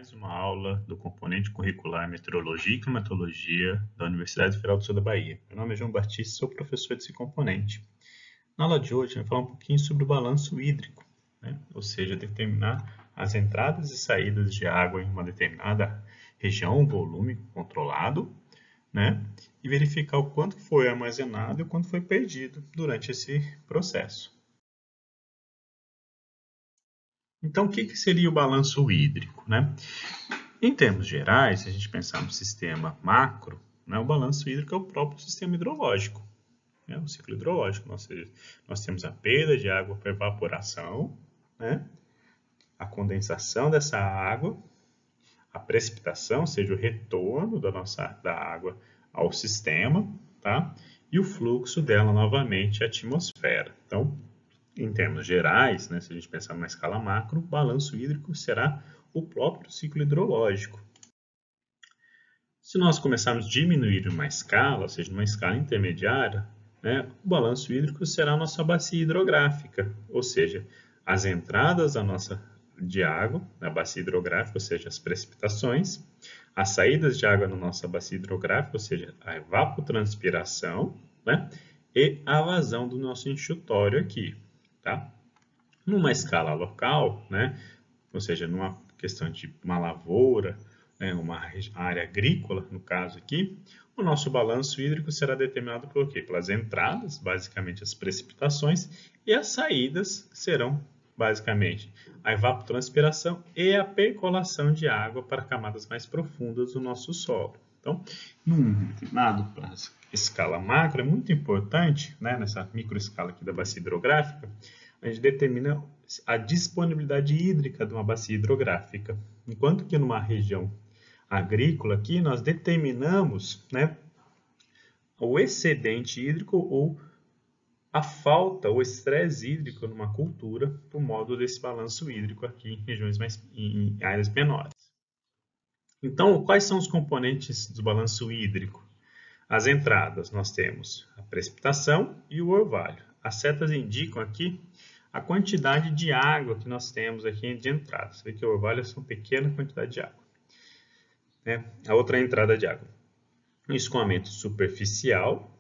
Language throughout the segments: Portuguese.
mais uma aula do componente curricular Meteorologia e Climatologia da Universidade Federal do Sul da Bahia. Meu nome é João Batista, sou professor desse componente. Na aula de hoje, a gente vai falar um pouquinho sobre o balanço hídrico, ou seja, determinar as entradas e saídas de água em uma determinada região, volume controlado, e verificar o quanto foi armazenado e o quanto foi perdido durante esse processo. Então, o que seria o balanço hídrico? Em termos gerais, se a gente pensar no sistema macro, o balanço hídrico é o próprio sistema hidrológico, o ciclo hidrológico. Nós temos a perda de água por evaporação, a condensação dessa água, a precipitação, ou seja, o retorno da água ao sistema, e o fluxo dela novamente à atmosfera. Então, em termos gerais, se a gente pensar numa escala macro, o balanço hídrico será o próprio ciclo hidrológico. Se nós começarmos a diminuir uma escala, ou seja, numa escala intermediária, o balanço hídrico será a nossa bacia hidrográfica, ou seja, as entradas de água na bacia hidrográfica, ou seja, as precipitações, as saídas de água na nossa bacia hidrográfica, ou seja, a evapotranspiração, e a vazão do nosso enxutório aqui. Numa escala local, ou seja, numa questão de uma lavoura, uma área agrícola, no caso aqui, o nosso balanço hídrico será determinado por quê? Pelas entradas, basicamente as precipitações, e as saídas serão, basicamente, a evapotranspiração e a percolação de água para camadas mais profundas do nosso solo. Então, num determinado escala macro, é muito importante, nessa microescala aqui da bacia hidrográfica, a gente determina a disponibilidade hídrica de uma bacia hidrográfica. Enquanto que numa região agrícola aqui, nós determinamos o excedente hídrico ou a falta, o estresse hídrico numa cultura por modo desse balanço hídrico aqui em áreas menores. Então, quais são os componentes do balanço hídrico? As entradas, nós temos a precipitação e o orvalho. As setas indicam aqui a quantidade de água que nós temos aqui de entrada. Você vê que o orvalho é uma pequena quantidade de água. A outra entrada de água. Um escoamento superficial,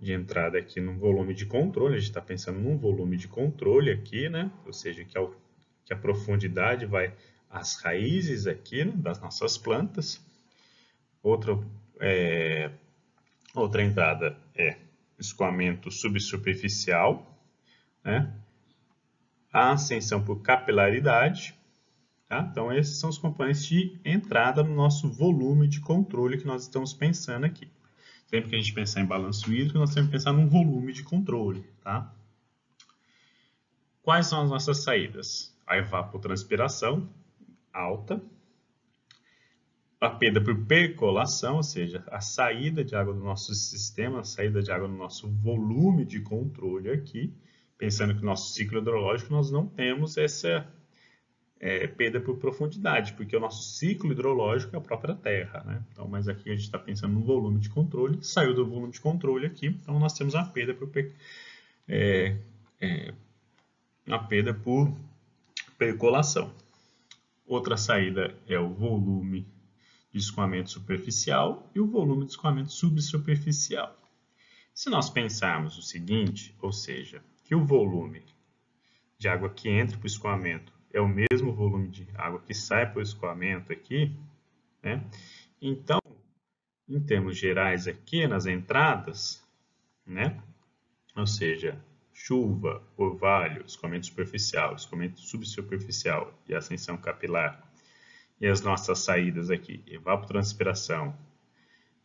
de entrada aqui no volume de controle. A gente está pensando num volume de controle aqui, ou seja, que a profundidade vai às raízes aqui das nossas plantas. Outra entrada é escoamento subsuperficial, a ascensão por capilaridade. Então, esses são os componentes de entrada no nosso volume de controle que nós estamos pensando aqui. Sempre que a gente pensar em balanço hídrico, nós temos que pensar num volume de controle. Quais são as nossas saídas? A evapotranspiração alta, a perda por percolação, ou seja, a saída de água do nosso sistema, a saída de água no nosso volume de controle aqui, pensando que no nosso ciclo hidrológico nós não temos essa perda por profundidade, porque o nosso ciclo hidrológico é a própria Terra. Então, mas aqui a gente está pensando no volume de controle, saiu do volume de controle aqui, então nós temos uma perda por percolação. Outra saída é o volume de escoamento superficial e o volume de escoamento subsuperficial. Se nós pensarmos o seguinte, ou seja, que o volume de água que entra para o escoamento é o mesmo volume de água que sai para o escoamento aqui, então, em termos gerais aqui nas entradas, ou seja, chuva, orvalho, escoamento superficial, escoamento subsuperficial e ascensão capilar, e as nossas saídas aqui, evapotranspiração,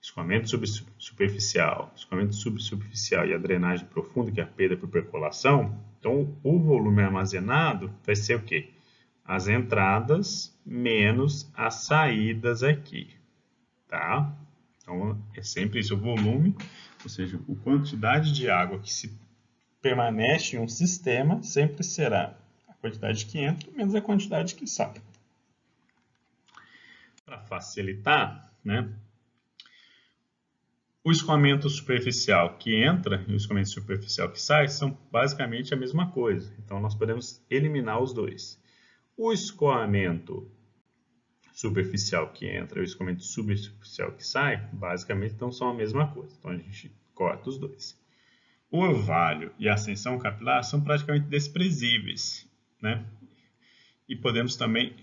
escoamento superficial, escoamento subsuperficial e a drenagem profunda, que é a perda por percolação, então o volume armazenado vai ser o quê? As entradas menos as saídas aqui, Então, é sempre isso, o volume, ou seja, a quantidade de água que se permanece em um sistema sempre será a quantidade que entra menos a quantidade que sai. Para facilitar, o escoamento superficial que entra e o escoamento superficial que sai são basicamente a mesma coisa. Então, nós podemos eliminar os dois. O escoamento superficial que entra e o escoamento superficial que sai, basicamente então são a mesma coisa. Então a gente corta os dois. O orvalho e a ascensão capilar são praticamente desprezíveis, né? E podemos também,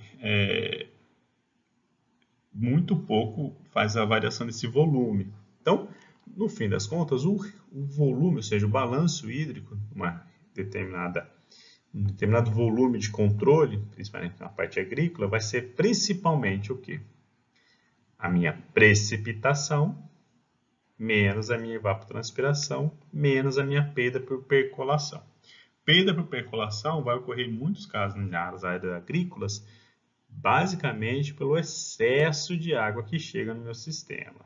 muito pouco faz a variação desse volume. Então, no fim das contas, o volume, ou seja, o balanço hídrico, um determinado volume de controle, principalmente na parte agrícola, vai ser principalmente o quê? A minha precipitação, menos a minha evapotranspiração, menos a minha perda por percolação. Perda por percolação vai ocorrer em muitos casos nas áreas agrícolas, basicamente pelo excesso de água que chega no meu sistema.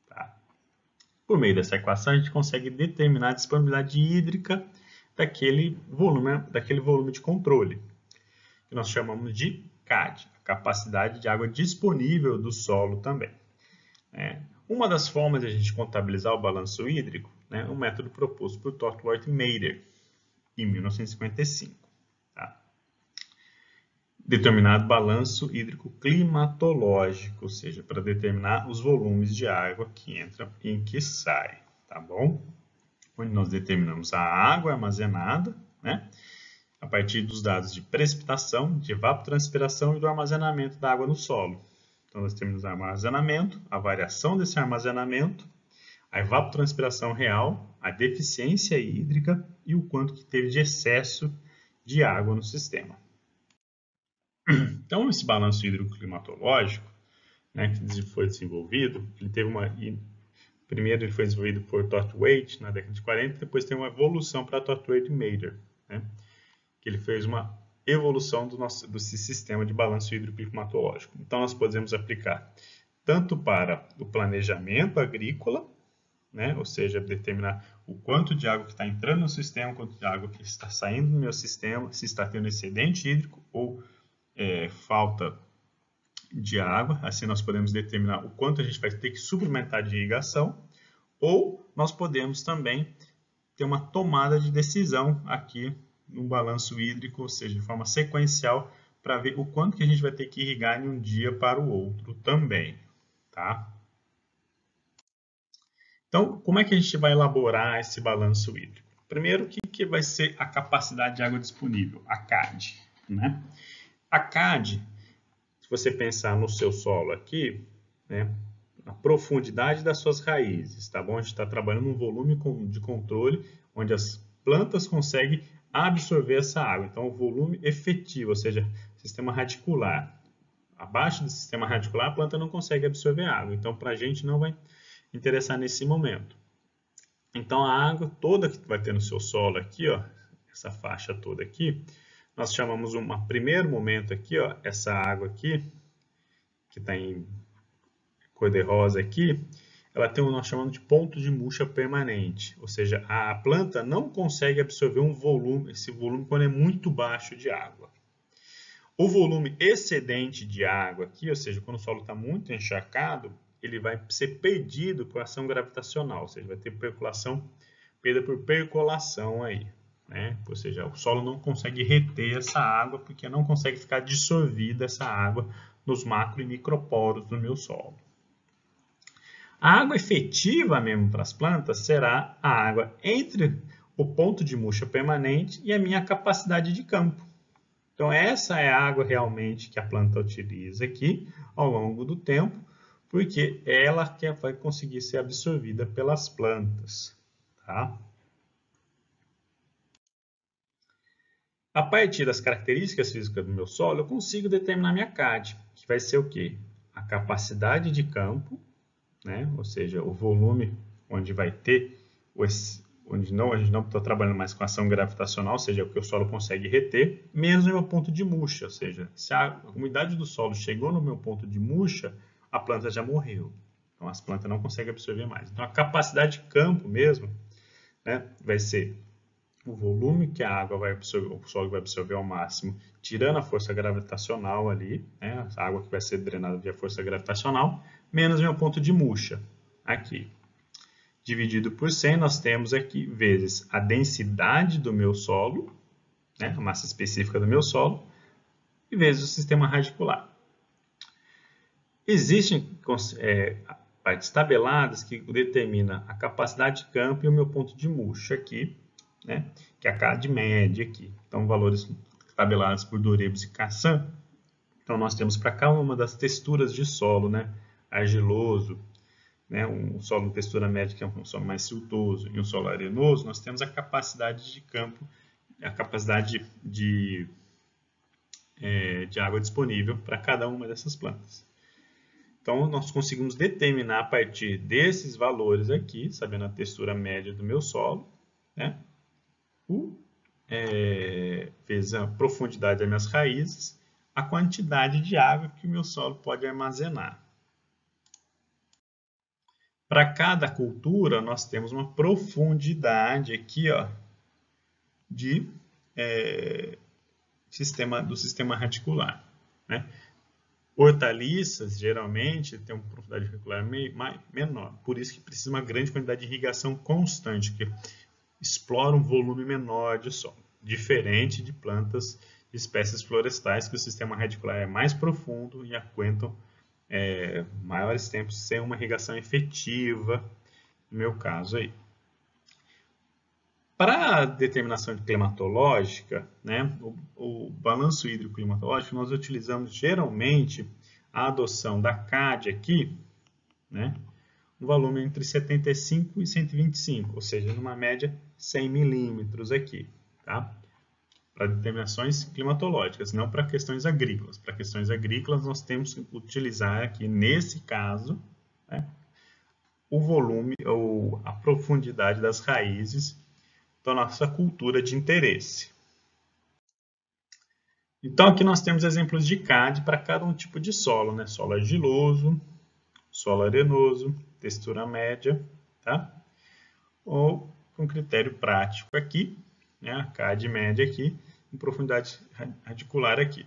Tá? Por meio dessa equação, a gente consegue determinar a disponibilidade hídrica daquele volume de controle, que nós chamamos de CAD, a capacidade de água disponível do solo também. Uma das formas de a gente contabilizar o balanço hídrico é um método proposto por Tortworth e Mader, em 1955. Tá? Determinado balanço hídrico climatológico, ou seja, para determinar os volumes de água que entram e que saem. Tá bom? Onde nós determinamos a água armazenada, né? A partir dos dados de precipitação, de evapotranspiração e do armazenamento da água no solo. Então, nós temos o armazenamento, a variação desse armazenamento, a evapotranspiração real, a deficiência hídrica e o quanto que teve de excesso de água no sistema. Então, esse balanço hídrico-climatológico, né, que foi desenvolvido, primeiro ele foi desenvolvido por Tortworth na década de 40, depois tem uma evolução para Tortworth e Mader, né, que ele fez uma evolução do sistema de balanço hídrico-climatológico. Então, nós podemos aplicar tanto para o planejamento agrícola, né, ou seja, determinar o quanto de água que está entrando no sistema, o quanto de água que está saindo do meu sistema, se está tendo excedente hídrico ou falta de água. Assim, nós podemos determinar o quanto a gente vai ter que suplementar de irrigação, ou nós podemos também ter uma tomada de decisão aqui no balanço hídrico, ou seja, de forma sequencial, para ver o quanto que a gente vai ter que irrigar de um dia para o outro também, tá? Então, como é que a gente vai elaborar esse balanço hídrico? Primeiro, o que vai ser a capacidade de água disponível, a CAD, né? A CAD, se você pensar no seu solo aqui, né, a profundidade das suas raízes, tá bom? A gente está trabalhando num volume de controle onde as plantas conseguem absorver essa água. Então, o volume efetivo, ou seja, sistema radicular. Abaixo do sistema radicular, a planta não consegue absorver água. Então, para a gente não vai interessar nesse momento. Então, a água toda que vai ter no seu solo aqui, ó, essa faixa toda aqui, nós chamamos primeiro momento aqui, ó, essa água aqui, que está em cor de rosa aqui, ela tem o que nós chamamos de ponto de murcha permanente, ou seja, a planta não consegue absorver esse volume quando é muito baixo de água. O volume excedente de água aqui, ou seja, quando o solo está muito encharcado, ele vai ser perdido por ação gravitacional, ou seja, vai ter perda por percolação aí. Né? Ou seja, o solo não consegue reter essa água porque não consegue ficar dissolvida essa água nos macro e microporos do meu solo. A água efetiva mesmo para as plantas será a água entre o ponto de murcha permanente e a minha capacidade de campo. Então, essa é a água realmente que a planta utiliza aqui ao longo do tempo, porque ela que vai conseguir ser absorvida pelas plantas. Tá? A partir das características físicas do meu solo, eu consigo determinar minha CAD, que vai ser o quê? A capacidade de campo, né? Ou seja, o volume onde vai ter, onde a gente não está trabalhando mais com ação gravitacional, ou seja, o que o solo consegue reter, menos o meu ponto de murcha, ou seja, se a umidade do solo chegou no meu ponto de murcha, a planta já morreu. Então, as plantas não conseguem absorver mais. Então, a capacidade de campo mesmo, né, vai ser o volume que a água vai absorver, o solo vai absorver ao máximo, tirando a força gravitacional ali, né, a água que vai ser drenada via força gravitacional, menos meu ponto de murcha, aqui. Dividido por 100, nós temos aqui vezes a densidade do meu solo, né, a massa específica do meu solo, e vezes o sistema radicular. Existem partes tabeladas que determinam a capacidade de campo e o meu ponto de murcho aqui, né? Que é a CAD média aqui. Então, valores tabelados por Dorebus e Cassan. Então, nós temos para cada uma das texturas de solo, né? Argiloso, né? Um solo textura média, que é um solo mais siltoso, e um solo arenoso, nós temos a capacidade de campo, a capacidade de água disponível para cada uma dessas plantas. Então, nós conseguimos determinar a partir desses valores aqui, sabendo a textura média do meu solo, né? Vezes a profundidade das minhas raízes, a quantidade de água que o meu solo pode armazenar. Para cada cultura, nós temos uma profundidade aqui, ó, do sistema radicular, né? Hortaliças, geralmente, têm uma profundidade radicular menor. Por isso que precisa uma grande quantidade de irrigação constante, que explora um volume menor de solo. Diferente de plantas de espécies florestais, que o sistema radicular é mais profundo e aguentam maiores tempos sem uma irrigação efetiva, no meu caso aí. Para a determinação climatológica, né, o balanço hídrico climatológico, nós utilizamos geralmente a adoção da CAD aqui, né, um volume entre 75 e 125, ou seja, numa média 100 milímetros aqui, tá? Para determinações climatológicas, não para questões agrícolas. Para questões agrícolas, nós temos que utilizar aqui, nesse caso, né, o volume ou a profundidade das raízes da nossa cultura de interesse. Então, aqui nós temos exemplos de CAD para cada um tipo de solo, né? Solo argiloso, solo arenoso, textura média, tá? Ou com critério prático aqui, né? A CAD média aqui, em profundidade radicular aqui.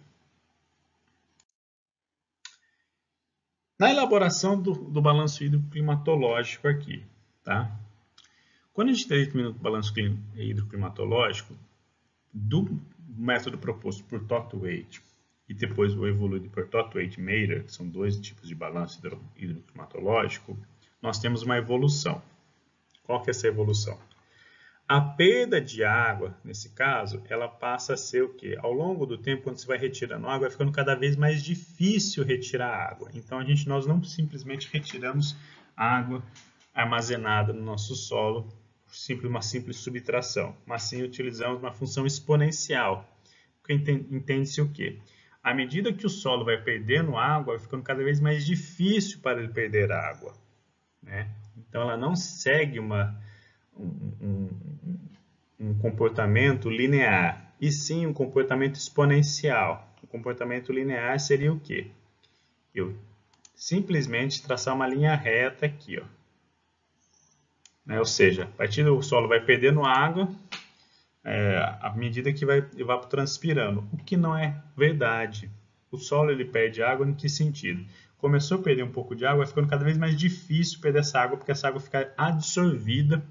Na elaboração do balanço hídrico climatológico aqui, tá? Quando a gente determina o balanço hidroclimatológico, do método proposto por Toth-Waite e depois o evoluído por Toth-Waite-Mayer, que são dois tipos de balanço hidroclimatológico, nós temos uma evolução. Qual que é essa evolução? A perda de água, nesse caso, ela passa a ser o quê? Ao longo do tempo, quando você vai retirando água, vai ficando cada vez mais difícil retirar água. Então, nós não simplesmente retiramos água armazenada no nosso solo uma simples subtração, mas sim utilizamos uma função exponencial. Entende-se o quê? À medida que o solo vai perdendo água, vai ficando cada vez mais difícil para ele perder água, né? Então, ela não segue um comportamento linear, e sim um comportamento exponencial. O comportamento linear seria o quê? Eu simplesmente traçar uma linha reta aqui, ó. Ou seja, a partir do solo vai perdendo água à medida que vai evapotranspirando, o que não é verdade. O solo ele perde água em que sentido? Começou a perder um pouco de água, vai ficando cada vez mais difícil perder essa água, porque essa água fica absorvida,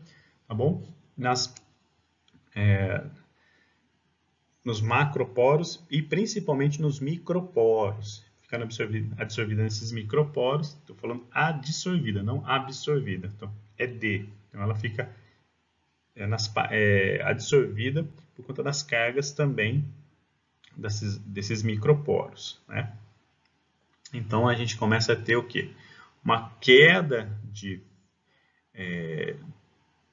tá bom? Nos macroporos e principalmente nos microporos. Ficando absorvida nesses microporos, estou falando adsorvida, não absorvida. Então, é D. Então, ela fica adsorvida por conta das cargas também desses microporos, né? Então, a gente começa a ter o quê? Uma queda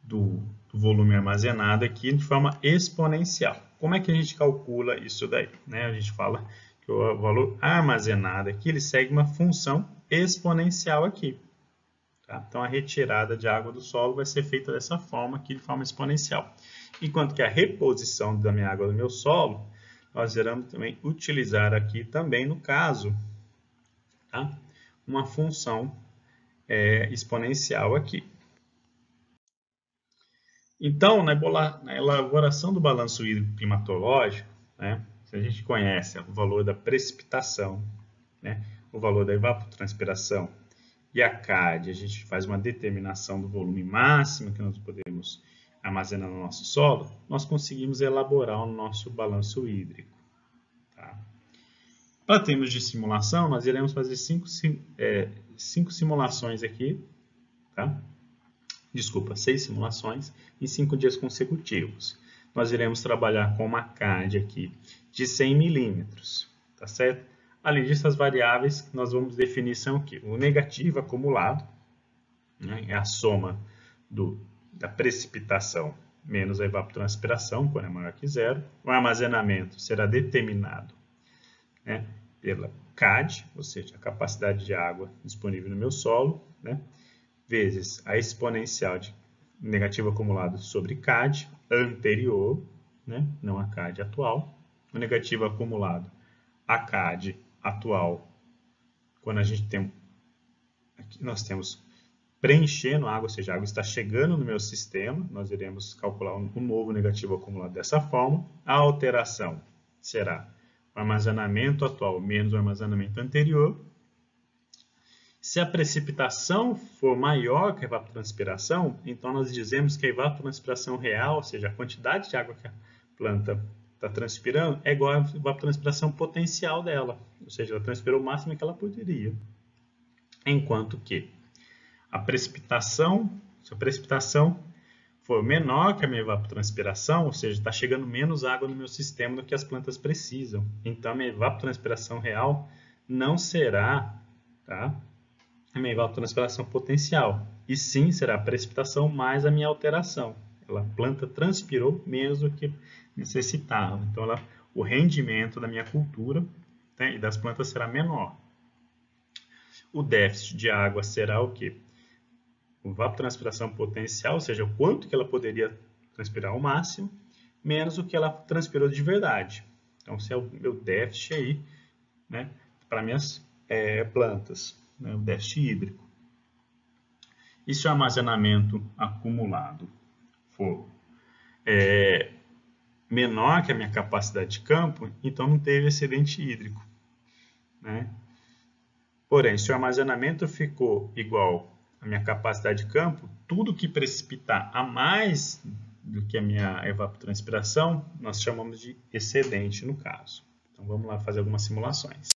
do volume armazenado aqui de forma exponencial. Como é que a gente calcula isso daí? A gente fala que o valor armazenado aqui ele segue uma função exponencial aqui. Tá? Então, a retirada de água do solo vai ser feita dessa forma aqui, de forma exponencial. Enquanto que a reposição da minha água no meu solo, nós iremos também utilizar aqui também, no caso, tá? Uma função exponencial aqui. Então, na elaboração do balanço hídrico climatológico, né, se a gente conhece o valor da precipitação, né, o valor da evapotranspiração e a CAD, a gente faz uma determinação do volume máximo que nós podemos armazenar no nosso solo, nós conseguimos elaborar o nosso balanço hídrico. Tá? Para termos de simulação, nós iremos fazer 5 simulações aqui, tá? Desculpa, 6 simulações em 5 dias consecutivos. Nós iremos trabalhar com uma CAD aqui de 100 milímetros, tá certo? Além disso, as variáveis que nós vamos definir são o quê? O negativo acumulado, né? É a soma da precipitação menos a evapotranspiração, quando é maior que zero. O armazenamento será determinado, né, pela CAD, ou seja, a capacidade de água disponível no meu solo, né, vezes a exponencial de negativo acumulado sobre CAD anterior, né, não a CAD atual. O negativo acumulado a CAD atual, quando a gente tem, aqui nós temos preenchendo a água, ou seja, a água está chegando no meu sistema, nós iremos calcular um novo negativo acumulado dessa forma. A alteração será o armazenamento atual menos o armazenamento anterior. Se a precipitação for maior que a evapotranspiração, então nós dizemos que a evapotranspiração real, ou seja, a quantidade de água que a planta está transpirando, é igual à evapotranspiração potencial dela, ou seja, ela transpirou o máximo que ela poderia. Enquanto que se a precipitação for menor que a minha evapotranspiração, ou seja, está chegando menos água no meu sistema do que as plantas precisam. Então, a minha evapotranspiração real não será, tá, a minha evapotranspiração potencial, e sim será a precipitação mais a minha alteração. A planta transpirou menos do que necessitava. Então, o rendimento da minha cultura, né, e das plantas será menor. O déficit de água será o quê? O evapotranspiração potencial, ou seja, o quanto que ela poderia transpirar ao máximo, menos o que ela transpirou de verdade. Então, esse é o meu déficit aí, né, para minhas plantas, né, o déficit hídrico. E se o armazenamento acumulado for menor que a minha capacidade de campo, então não teve excedente hídrico, né? Porém, se o armazenamento ficou igual à minha capacidade de campo, tudo que precipitar a mais do que a minha evapotranspiração, nós chamamos de excedente no caso. Então, vamos lá fazer algumas simulações.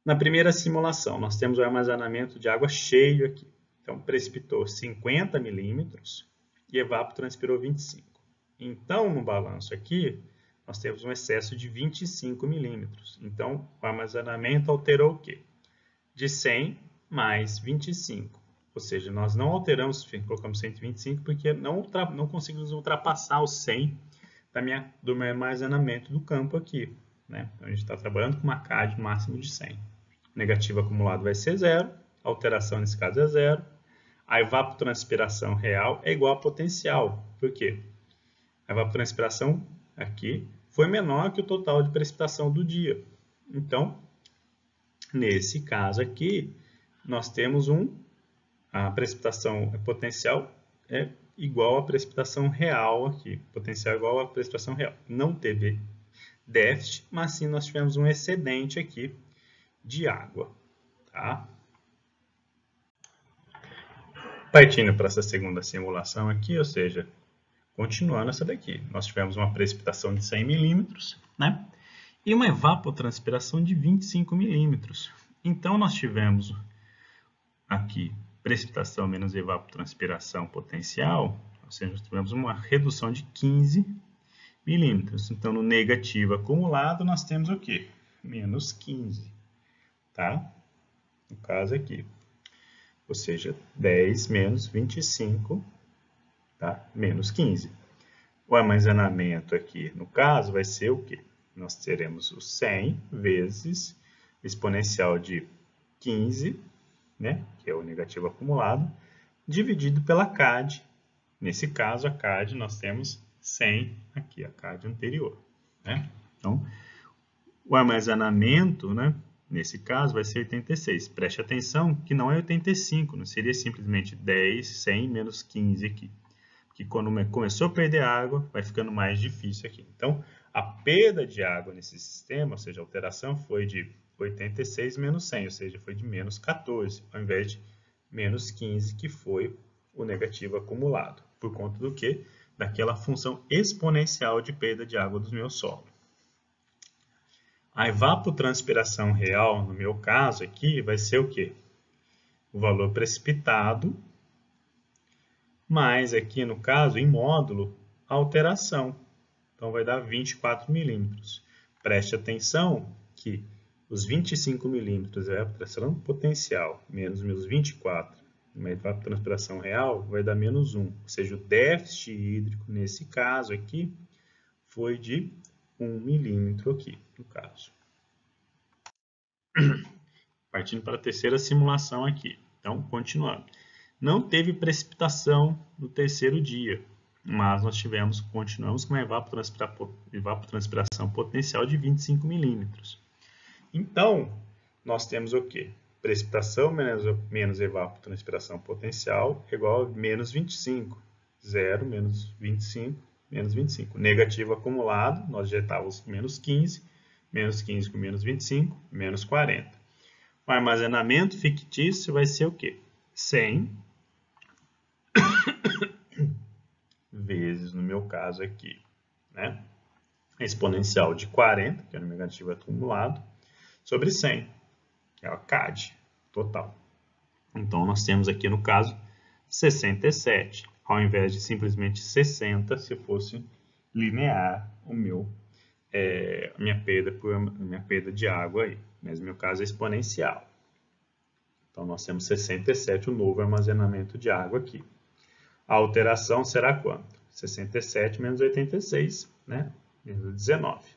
Na primeira simulação, nós temos o armazenamento de água cheio aqui. Então, precipitou 50 milímetros e evapotranspirou 25. Então, no balanço aqui, nós temos um excesso de 25 milímetros. Então, o armazenamento alterou o quê? De 100 mais 25. Ou seja, nós não alteramos, colocamos 125 porque não conseguimos ultrapassar os 100 do meu armazenamento do campo aqui, né? Então, a gente está trabalhando com uma CAD máximo de 100. O negativo acumulado vai ser zero, a alteração nesse caso é zero. A evapotranspiração real é igual a potencial. Por quê? A evapotranspiração aqui foi menor que o total de precipitação do dia. Então, nesse caso aqui, nós temos a precipitação potencial é igual à precipitação real aqui. Potencial igual à precipitação real. Não teve déficit, mas sim nós tivemos um excedente aqui de água, tá? Partindo para essa segunda simulação aqui, ou seja, continuando essa daqui, nós tivemos uma precipitação de 100 milímetros, né? E uma evapotranspiração de 25 milímetros. Então, nós tivemos aqui precipitação menos evapotranspiração potencial, ou seja, nós tivemos uma redução de 15 milímetros. Então, no negativo acumulado, nós temos o quê? Menos 15, tá? No caso aqui. Ou seja, 10 menos 25, tá? Menos 15. O armazenamento aqui, no caso, vai ser o quê? Nós teremos o 100 vezes exponencial de 15, né? Que é o negativo acumulado, dividido pela CAD. Nesse caso, a CAD, nós temos 100 aqui, a CAD anterior, né? Então, o armazenamento, né? Nesse caso, vai ser 86. Preste atenção que não é 85, não seria simplesmente 10, 100 menos 15 aqui. Porque quando começou a perder água, vai ficando mais difícil aqui. Então, a perda de água nesse sistema, ou seja, a alteração foi de 86 menos 100, ou seja, foi de menos 14, ao invés de menos 15, que foi o negativo acumulado. Por conta do quê? Daquela função exponencial de perda de água do meu solo. A evapotranspiração real, no meu caso aqui, vai ser o quê? O valor precipitado, mais aqui no caso, em módulo, a alteração. Então vai dar 24 milímetros. Preste atenção que os 25 milímetros é a evapotranspiração potencial, menos meus 24, uma evapotranspiração real, vai dar menos 1. Ou seja, o déficit hídrico, nesse caso aqui, foi de 1 milímetro aqui, no caso. Partindo para a terceira simulação aqui. Então, continuando. Não teve precipitação no terceiro dia, mas nós continuamos com uma evapotranspiração potencial de 25 milímetros. Então, nós temos o quê? Precipitação menos evapotranspiração potencial igual a menos 25. 0 menos 25, menos 25. Negativo acumulado, nós já estávamos com menos 15. Menos 15 com menos 25, menos 40. O armazenamento fictício vai ser o quê? 100 vezes, no meu caso aqui, né? Exponencial de 40, que é o negativo acumulado, sobre 100, que é a CAD total. Então, nós temos aqui, no caso, 67, ao invés de simplesmente 60, se fosse linear o minha perda de água aí. Mas no meu caso é exponencial. Então, nós temos 67, o novo armazenamento de água aqui. A alteração será quanto? 67 menos 86, né? Menos 19.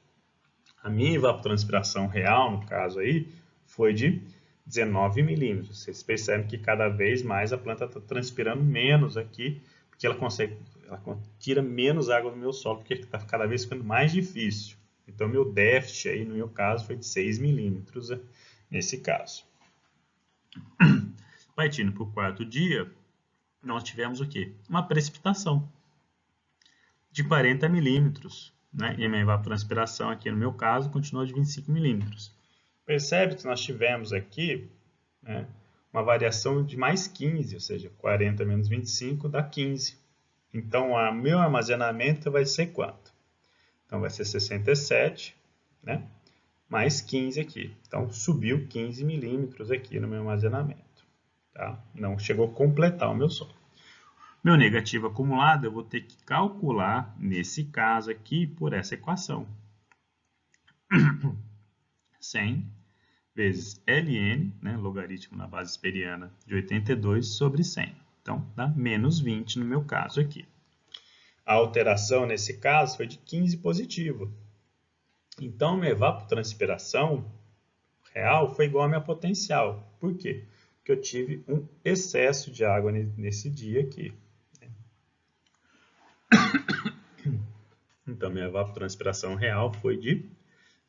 A minha evapotranspiração real, no caso aí, foi de 19 milímetros. Vocês percebem que cada vez mais a planta está transpirando menos aqui, porque ela tira menos água do meu solo, porque está cada vez ficando mais difícil. Então, meu déficit aí, no meu caso, foi de 6 milímetros nesse caso. Partindo para o quarto dia, nós tivemos o quê? Uma precipitação de 40 milímetros, né? E a minha evapotranspiração aqui, no meu caso, continuou de 25 milímetros. Percebe que nós tivemos aqui, né, uma variação de mais 15, ou seja, 40 menos 25 dá 15. Então, o meu armazenamento vai ser quanto? Então, vai ser 67, né? Mais 15 aqui. Então, subiu 15 milímetros aqui no meu armazenamento. Tá? Não chegou a completar o meu solo. Meu negativo acumulado, eu vou ter que calcular, nesse caso aqui, por essa equação. 100 vezes ln, né, logaritmo na base esperiana de 82 sobre 100. Então, dá menos 20 no meu caso aqui. A alteração, nesse caso, foi de 15 positivo. Então, minha evapotranspiração real foi igual à minha potencial. Por quê? Porque eu tive um excesso de água nesse dia aqui. Então, minha evapotranspiração real foi de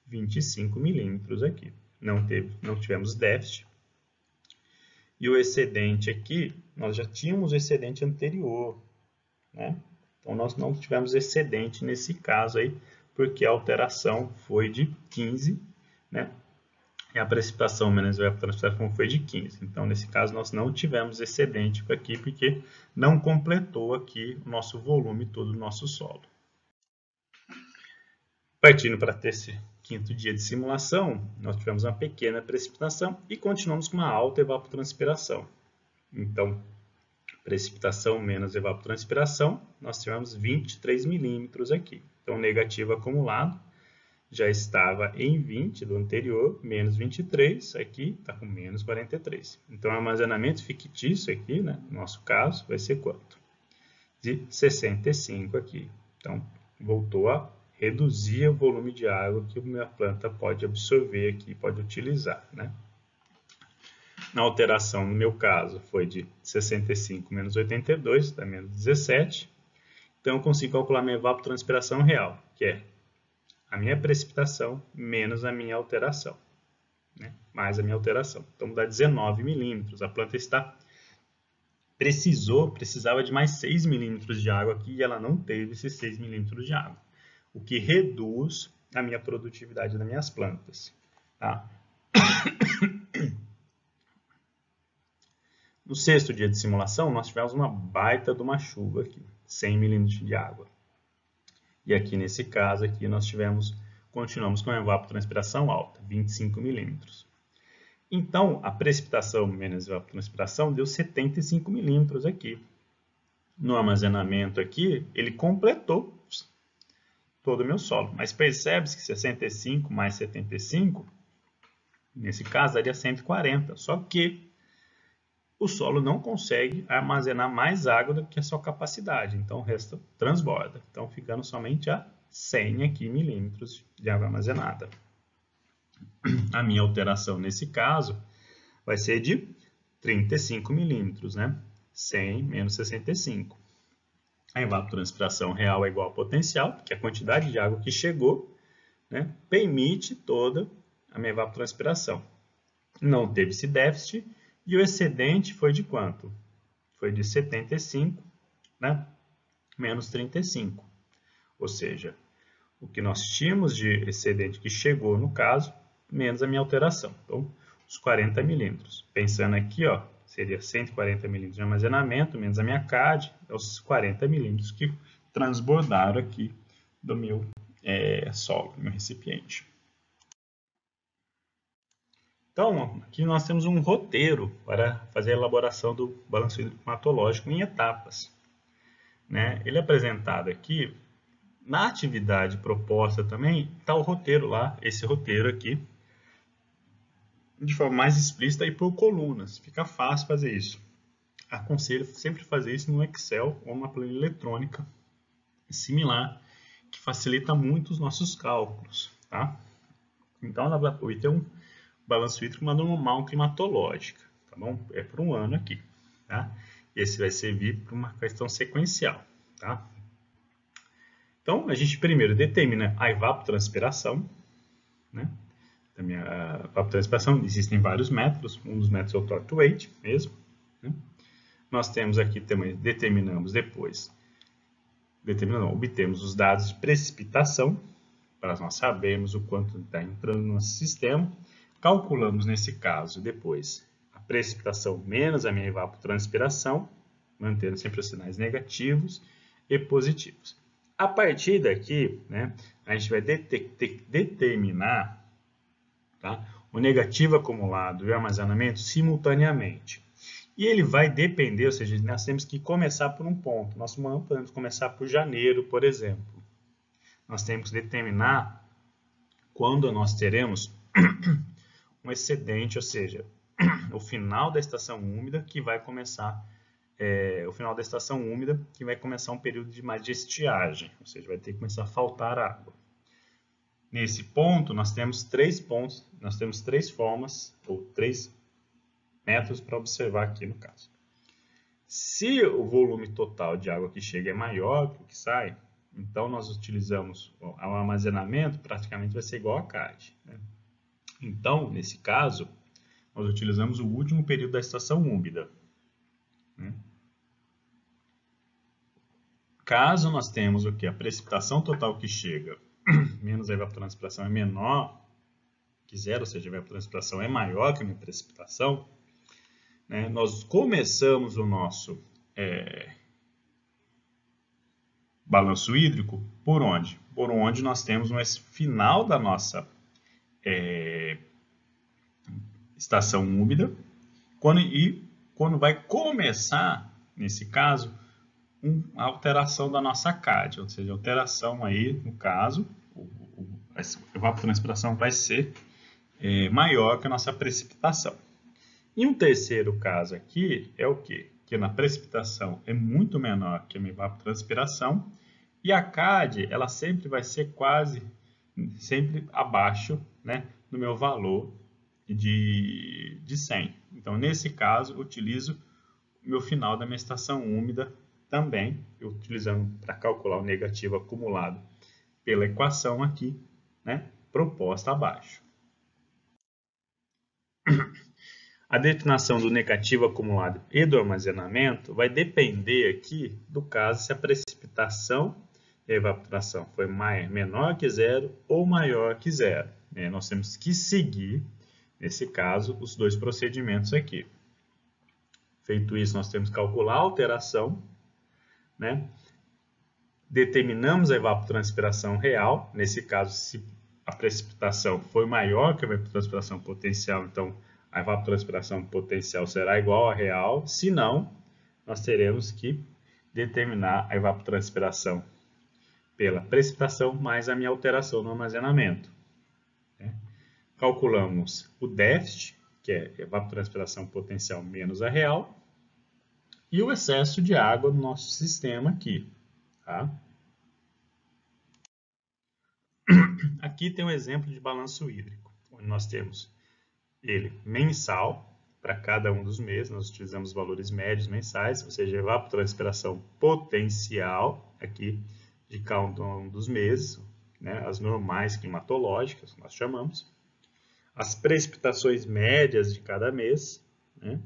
25 milímetros aqui. Não tivemos déficit. E o excedente aqui, nós já tínhamos o excedente anterior, né? Então, nós não tivemos excedente nesse caso aí, porque a alteração foi de 15, né? E a precipitação menos a evapotranspiração foi de 15. Então, nesse caso, nós não tivemos excedente aqui, porque não completou aqui o nosso volume todo do nosso solo. Partindo para esse quinto dia de simulação, nós tivemos uma pequena precipitação e continuamos com uma alta evapotranspiração. Então, precipitação menos evapotranspiração, nós tivemos 23 milímetros aqui. Então, negativo acumulado já estava em 20 do anterior, menos 23, aqui está com menos 43. Então, o armazenamento fictício aqui, né, no nosso caso, vai ser quanto? De 65 aqui. Então, voltou a reduzir o volume de água que a minha planta pode absorver aqui, pode utilizar, né? Na alteração, no meu caso, foi de 65 menos 82, dá menos 17. Então, eu consigo calcular minha evapotranspiração real, que é a minha precipitação menos a minha alteração, né? Mais a minha alteração. Então, dá 19 milímetros. A planta precisava de mais 6 milímetros de água aqui e ela não teve esses 6 milímetros de água, o que reduz a minha produtividade das minhas plantas. Tá? No sexto dia de simulação, nós tivemos uma baita de uma chuva aqui, 100 milímetros de água. E aqui nesse caso, aqui, nós tivemos continuamos com a evapotranspiração alta, 25 milímetros. Então, a precipitação menos evapotranspiração deu 75 milímetros aqui. No armazenamento aqui, ele completou todo o meu solo. Mas percebe-se que 65 mais 75, nesse caso, daria 140. Só que o solo não consegue armazenar mais água do que a sua capacidade. Então, o resto transborda. Então, ficando somente a 100 aqui, milímetros de água armazenada. A minha alteração nesse caso vai ser de 35 milímetros, né? 100 menos 65. A evapotranspiração real é igual ao potencial, porque a quantidade de água que chegou, né, permite toda a minha evapotranspiração. Não teve esse déficit e o excedente foi de quanto? Foi de 75, né, menos 35. Ou seja, o que nós tínhamos de excedente que chegou no caso, menos a minha alteração. Então, os 40 milímetros. Pensando aqui, ó, seria 140 milímetros de armazenamento, menos a minha CAD, é os 40 milímetros que transbordaram aqui do meu solo, do meu recipiente. Então, aqui nós temos um roteiro para fazer a elaboração do balanço hídrico climatológico em etapas, né? Ele é apresentado aqui, na atividade proposta também, está o roteiro lá, esse roteiro aqui, de forma mais explícita e por colunas. Fica fácil fazer isso. Aconselho sempre fazer isso no Excel ou numa planilha eletrônica similar, que facilita muito os nossos cálculos, tá? Então, ela vai obter um balanço hídrico normal climatológica, tá bom? É por um ano aqui, tá? Esse vai servir para uma questão sequencial, tá? Então, a gente primeiro determina a evapotranspiração, né? Também a evapotranspiração, existem vários métodos, um dos métodos é o torque weight mesmo, né? Nós temos aqui também, obtemos os dados de precipitação, para nós sabermos o quanto está entrando no nosso sistema. Calculamos, nesse caso, depois, a precipitação menos a minha evapotranspiração, mantendo sempre os sinais negativos e positivos. A partir daqui, né, a gente vai determinar, tá, o negativo acumulado e o armazenamento simultaneamente. E ele vai depender, ou seja, nós temos que começar por um ponto. Nós não podemos começar por janeiro, por exemplo. Nós temos que determinar quando nós teremos um excedente, ou seja, o final da estação úmida que vai começar, um período de mais de estiagem, ou seja, vai ter que começar a faltar água. Nesse ponto, nós temos três formas, ou três métodos para observar aqui no caso. Se o volume total de água que chega é maior do que sai, então nós utilizamos o armazenamento, praticamente vai ser igual a CAD, né? Então, nesse caso, nós utilizamos o último período da estação úmida, né? Caso nós temos o que? A precipitação total que chega menos a evapotranspiração é menor que zero, ou seja, a evapotranspiração é maior que a minha precipitação, né? Nós começamos o nosso balanço hídrico por onde? Por onde nós temos um final da nossa estação úmida, quando vai começar, nesse caso, a alteração da nossa CAD, ou seja, a alteração aí, no caso, a evapotranspiração vai ser maior que a nossa precipitação. E um terceiro caso aqui é o quê? Que na precipitação é muito menor que a minha evapotranspiração e a CAD ela sempre vai ser sempre abaixo, né, do meu valor de 100. Então, nesse caso, utilizo o meu final da minha estação úmida também, utilizando para calcular o negativo acumulado pela equação aqui, né, proposta abaixo. A definição do negativo acumulado e do armazenamento vai depender aqui do caso se a precipitação e a evaporação foi menor que zero ou maior que zero. Nós temos que seguir, nesse caso, os dois procedimentos aqui. Feito isso, nós temos que calcular a alteração, né? Determinamos a evapotranspiração real, nesse caso, se a precipitação foi maior que a evapotranspiração potencial, então a evapotranspiração potencial será igual à real. Se não, nós teremos que determinar a evapotranspiração pela precipitação mais a minha alteração no armazenamento. Calculamos o déficit, que é a evapotranspiração potencial menos a real, e o excesso de água no nosso sistema aqui. Tá? Aqui tem um exemplo de balanço hídrico, onde nós temos ele mensal, para cada um dos meses, nós utilizamos valores médios mensais, ou seja, evapotranspiração potencial, aqui de cada um dos meses, né, as normais climatológicas, nós chamamos, as precipitações médias de cada mês, né?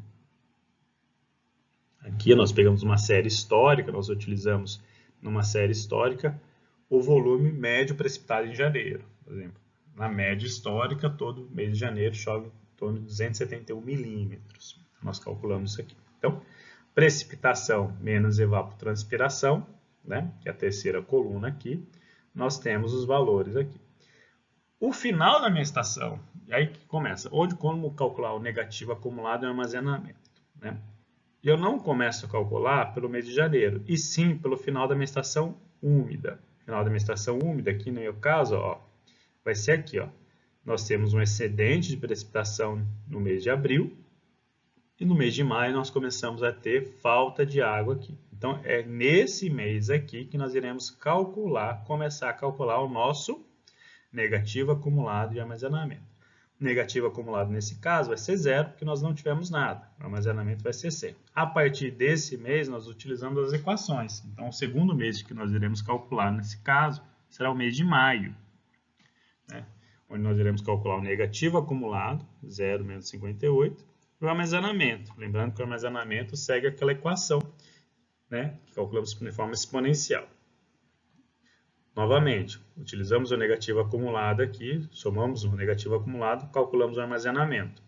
Aqui nós pegamos uma série histórica, nós utilizamos numa série histórica o volume médio precipitado em janeiro, por exemplo. Na média histórica, todo mês de janeiro chove em torno de 271 milímetros. Nós calculamos isso aqui. Então, precipitação menos evapotranspiração, né, que é a terceira coluna aqui, nós temos os valores aqui. O final da minha estação, aí que começa, onde como calcular o negativo acumulado em armazenamento, né? Eu não começo a calcular pelo mês de janeiro, e sim pelo final da minha estação úmida. Final da minha estação úmida, aqui no meu caso, ó, vai ser aqui, ó. Nós temos um excedente de precipitação no mês de abril, e no mês de maio nós começamos a ter falta de água aqui. Então, é nesse mês aqui que nós iremos começar a calcular o nosso negativo acumulado de armazenamento. Negativo acumulado nesse caso vai ser zero, porque nós não tivemos nada. O armazenamento vai ser 100. A partir desse mês, nós utilizamos as equações. Então, o segundo mês que nós iremos calcular nesse caso será o mês de maio, né? Onde nós iremos calcular o negativo acumulado, 0 menos 58, e o armazenamento. Lembrando que o armazenamento segue aquela equação, né, que calculamos de forma exponencial. Novamente, utilizamos o negativo acumulado aqui, somamos o negativo acumulado, calculamos o armazenamento.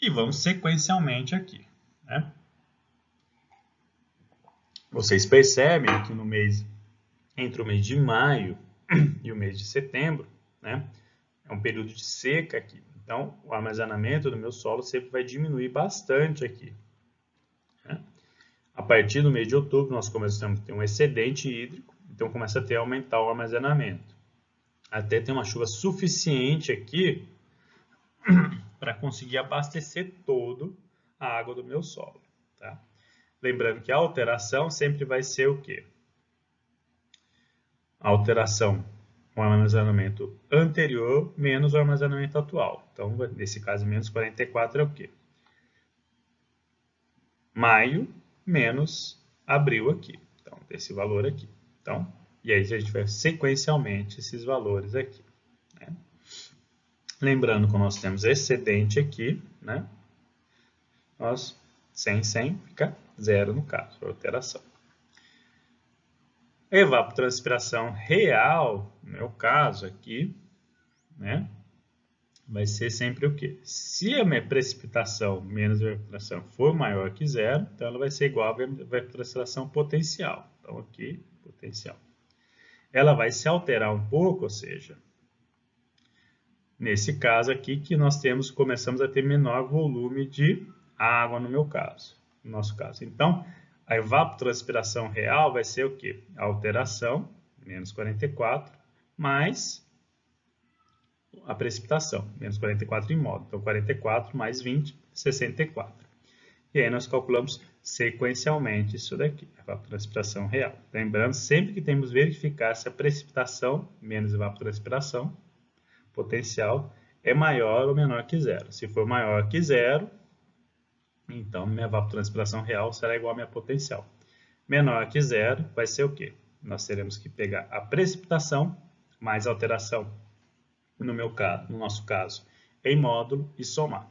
E vamos sequencialmente aqui, né? Vocês percebem que no mês, entre o mês de maio e o mês de setembro, né, é um período de seca aqui. Então, o armazenamento do meu solo sempre vai diminuir bastante aqui, né? A partir do mês de outubro, nós começamos a ter um excedente hídrico, então começa a aumentar o armazenamento. Até ter uma chuva suficiente aqui para conseguir abastecer todo a água do meu solo. Tá? Lembrando que a alteração sempre vai ser o quê? A alteração, o armazenamento anterior menos o armazenamento atual. Então, nesse caso, menos 44 é o quê? Maio menos abril aqui. Então, esse valor aqui. Então, e aí a gente vai sequencialmente esses valores aqui, né? Lembrando que nós temos excedente aqui, né? Nós, 100, 100, fica 0 no caso, a alteração. A evapotranspiração real, no meu caso aqui, né? Vai ser sempre o quê? Se a minha precipitação menos a evapotranspiração for maior que 0, então ela vai ser igual à evapotranspiração potencial. Então, aqui, potencial. Ela vai se alterar um pouco, ou seja, nesse caso aqui que nós começamos a ter menor volume de água no nosso caso. Então, a evapotranspiração real vai ser o quê? A alteração, menos 44, mais a precipitação, menos 44 em modo. Então, 44 mais 20, 64. E aí nós calculamos sequencialmente isso daqui, a evapotranspiração real. Lembrando, sempre que temos que verificar se a precipitação menos evapotranspiração potencial é maior ou menor que 0. Se for maior que 0, então minha evapotranspiração real será igual à minha potencial. Menor que 0 vai ser o quê? Nós teremos que pegar a precipitação mais a alteração, no nosso caso, em módulo e somar.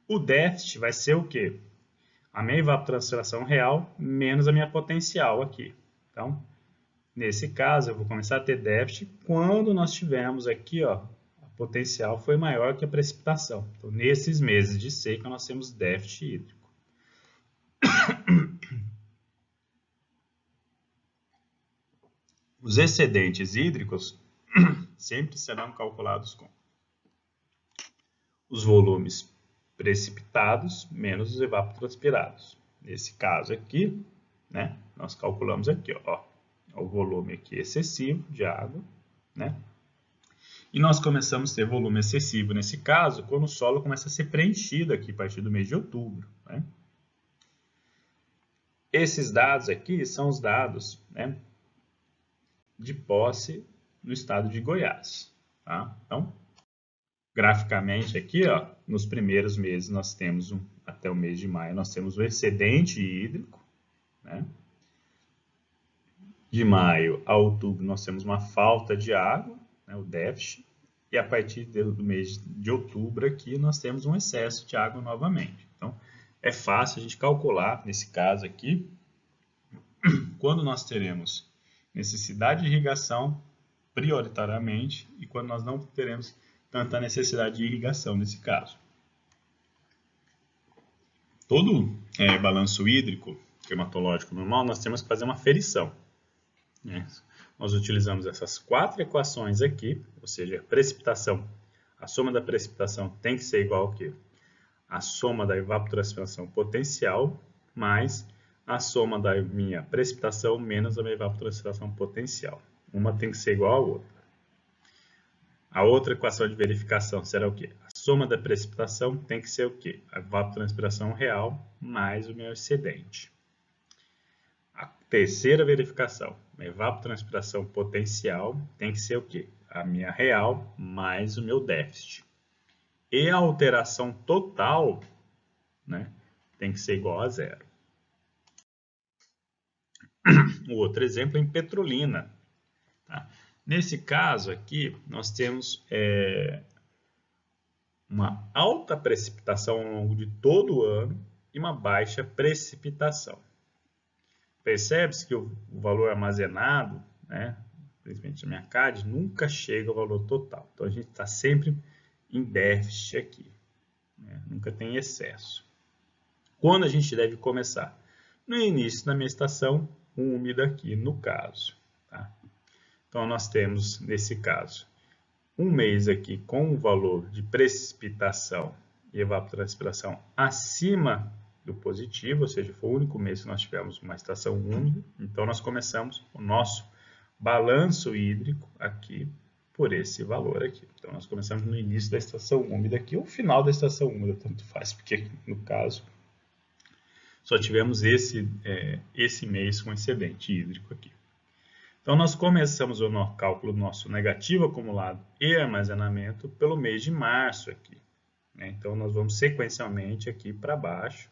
O déficit vai ser o quê? A minha evapotranspiração real menos a minha potencial aqui. Então, nesse caso, eu vou começar a ter déficit quando nós tivermos aqui, ó, a potencial foi maior que a precipitação. Então, nesses meses de seca, nós temos déficit hídrico. Os excedentes hídricos sempre serão calculados com os volumes precipitados menos os evapotranspirados. Nesse caso aqui, né, nós calculamos aqui, ó, o volume aqui excessivo de água, né? E nós começamos a ter volume excessivo nesse caso quando o solo começa a ser preenchido aqui a partir do mês de outubro, né? Esses dados aqui são os dados, né, de posse no estado de Goiás, tá? Então, graficamente aqui, ó, nos primeiros meses nós temos até o mês de maio nós temos o excedente hídrico, né? De maio a outubro nós temos uma falta de água, né, o déficit, e a partir do mês de outubro aqui nós temos um excesso de água novamente. Então, é fácil a gente calcular, nesse caso aqui, quando nós teremos necessidade de irrigação prioritariamente e quando nós não teremos tanta necessidade de irrigação nesse caso. Todo balanço hídrico climatológico normal, nós temos que fazer uma ferição, né? Nós utilizamos essas 4 equações aqui, ou seja, a soma da precipitação tem que ser igual ao quê? A soma da evapotranspiração potencial mais a soma da minha precipitação menos a minha evapotranspiração potencial. Uma tem que ser igual à outra. A outra equação de verificação será o quê? A soma da precipitação tem que ser o quê? A evapotranspiração real mais o meu excedente. A terceira verificação, a evapotranspiração potencial, tem que ser o quê? A minha real mais o meu déficit. E a alteração total, né, tem que ser igual a zero. O outro exemplo é em Petrolina. Tá? Nesse caso aqui, nós temos uma alta precipitação ao longo de todo o ano e uma baixa precipitação. Percebe-se que o valor armazenado, né, principalmente na minha CAD, nunca chega ao valor total. Então, a gente está sempre em déficit aqui, né? Nunca tem excesso. Quando a gente deve começar? No início da minha estação úmida aqui, no caso. Tá? Então, nós temos, nesse caso, um mês aqui com um valor de precipitação e evapotranspiração acima do positivo, ou seja, foi o único mês que nós tivemos uma estação úmida. Então, nós começamos o nosso balanço hídrico aqui por esse valor aqui. Então, nós começamos no início da estação úmida aqui, ou final da estação úmida, tanto faz, porque no caso só tivemos esse mês com excedente hídrico aqui. Então, nós começamos o nosso cálculo do nosso negativo acumulado e armazenamento pelo mês de março aqui, né? Então, nós vamos sequencialmente aqui para baixo,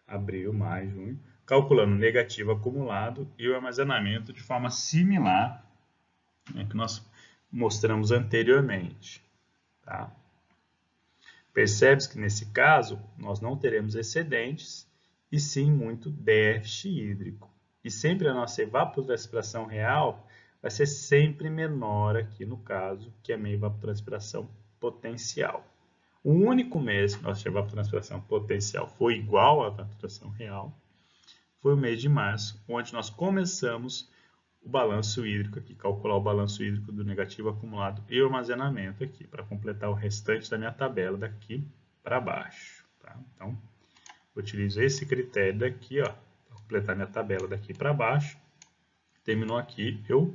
abril, maio, junho, calculando o negativo acumulado e o armazenamento de forma similar, né, que nós mostramos anteriormente. Tá? Percebe-se que nesse caso nós não teremos excedentes e sim muito déficit hídrico. E sempre a nossa evapotranspiração real vai ser sempre menor aqui no caso, que é a minha evapotranspiração potencial. O único mês que nossa evapotranspiração potencial foi igual à evapotranspiração real foi o mês de março, onde nós começamos o balanço hídrico aqui, calcular o balanço hídrico do negativo acumulado e o armazenamento aqui, para completar o restante da minha tabela daqui para baixo. Tá? Então, eu utilizo esse critério daqui, ó, para completar minha tabela daqui para baixo. Terminou aqui, eu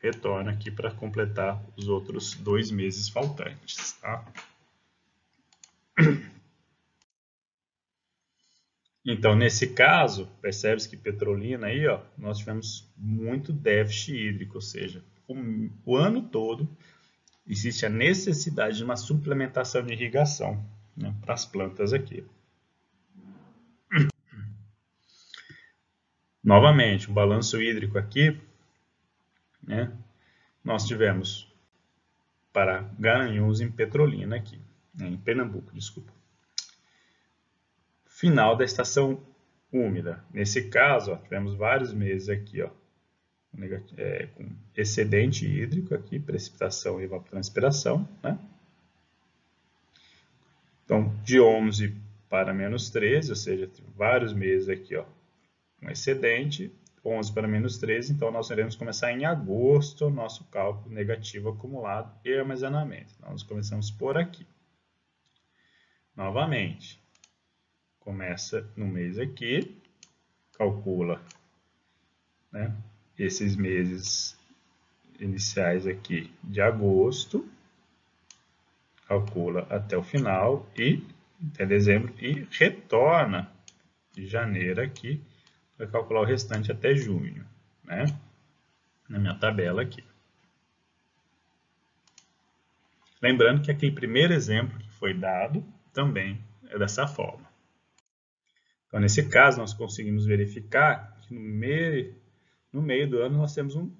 retorno aqui para completar os outros 2 meses faltantes. Tá? Então, nesse caso, percebe-se que Petrolina aí, ó, nós tivemos muito déficit hídrico, ou seja, o ano todo existe a necessidade de uma suplementação de irrigação, né, para as plantas aqui. Novamente, o balanço hídrico aqui, né, nós tivemos para Garanhuns em Petrolina aqui, né, em Pernambuco, desculpa. Final da estação úmida. Nesse caso, ó, tivemos vários meses aqui, ó, com excedente hídrico aqui, precipitação e evapotranspiração, né? Então, de 11 para menos 13, ou seja, vários meses aqui, ó, com excedente, 11 para menos 13, então nós iremos começar em agosto o nosso cálculo negativo acumulado e armazenamento. Então, nós começamos por aqui. Novamente, começa no mês aqui, calcula, né, esses meses iniciais aqui de agosto, calcula até o final e até dezembro e retorna de janeiro aqui para calcular o restante até junho, né? Na minha tabela aqui. Lembrando que aquele primeiro exemplo que foi dado também é dessa forma. Então, nesse caso, nós conseguimos verificar que no meio do ano nós temos um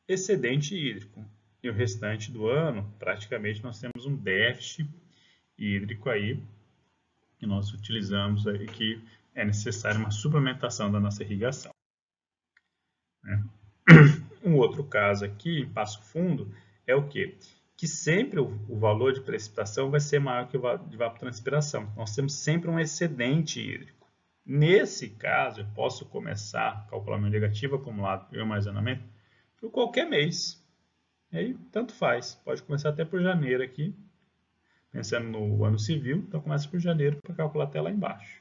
excedente hídrico. E o restante do ano, praticamente, nós temos um déficit hídrico aí, que nós utilizamos aí, que é necessária uma suplementação da nossa irrigação. Um outro caso aqui, em Passo Fundo, é o quê? Que sempre o valor de precipitação vai ser maior que o de evapotranspiração. Nós temos sempre um excedente hídrico. Nesse caso, eu posso começar a calcular meu negativo acumulado e armazenamento por qualquer mês. E aí, tanto faz. Pode começar até por janeiro aqui, pensando no ano civil. Então, começa por janeiro para calcular até lá embaixo.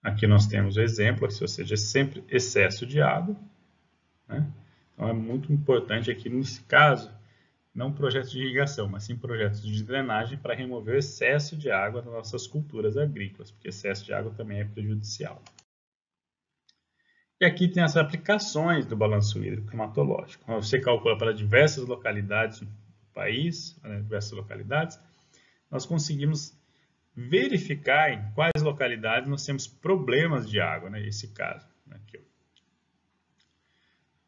Aqui nós temos o exemplo, ou seja, sempre excesso de água, né? Então é muito importante aqui nesse caso, não projetos de irrigação, mas sim projetos de drenagem para remover o excesso de água das nossas culturas agrícolas, porque excesso de água também é prejudicial. E aqui tem as aplicações do balanço hídrico climatológico. Você calcula para diversas localidades do país, diversas localidades, nós conseguimos verificar em quais localidades nós temos problemas de água, né? Esse caso, aqui, ó.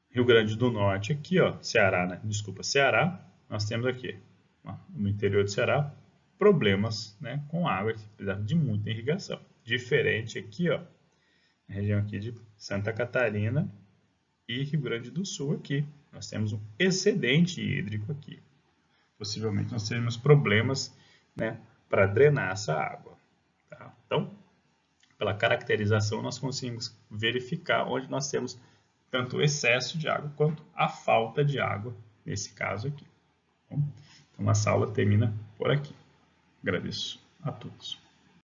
Rio Grande do Norte, aqui, ó, Ceará, né? Desculpa, Ceará, nós temos aqui, ó, no interior do Ceará, problemas, né, com água, que precisam de muita irrigação. Diferente aqui, ó, na região aqui de Santa Catarina e Rio Grande do Sul aqui, nós temos um excedente hídrico aqui. Possivelmente nós teremos problemas, né, para drenar essa água. Tá? Então, pela caracterização, nós conseguimos verificar onde nós temos tanto o excesso de água quanto a falta de água, nesse caso aqui. Então, nossa aula termina por aqui. Agradeço a todos.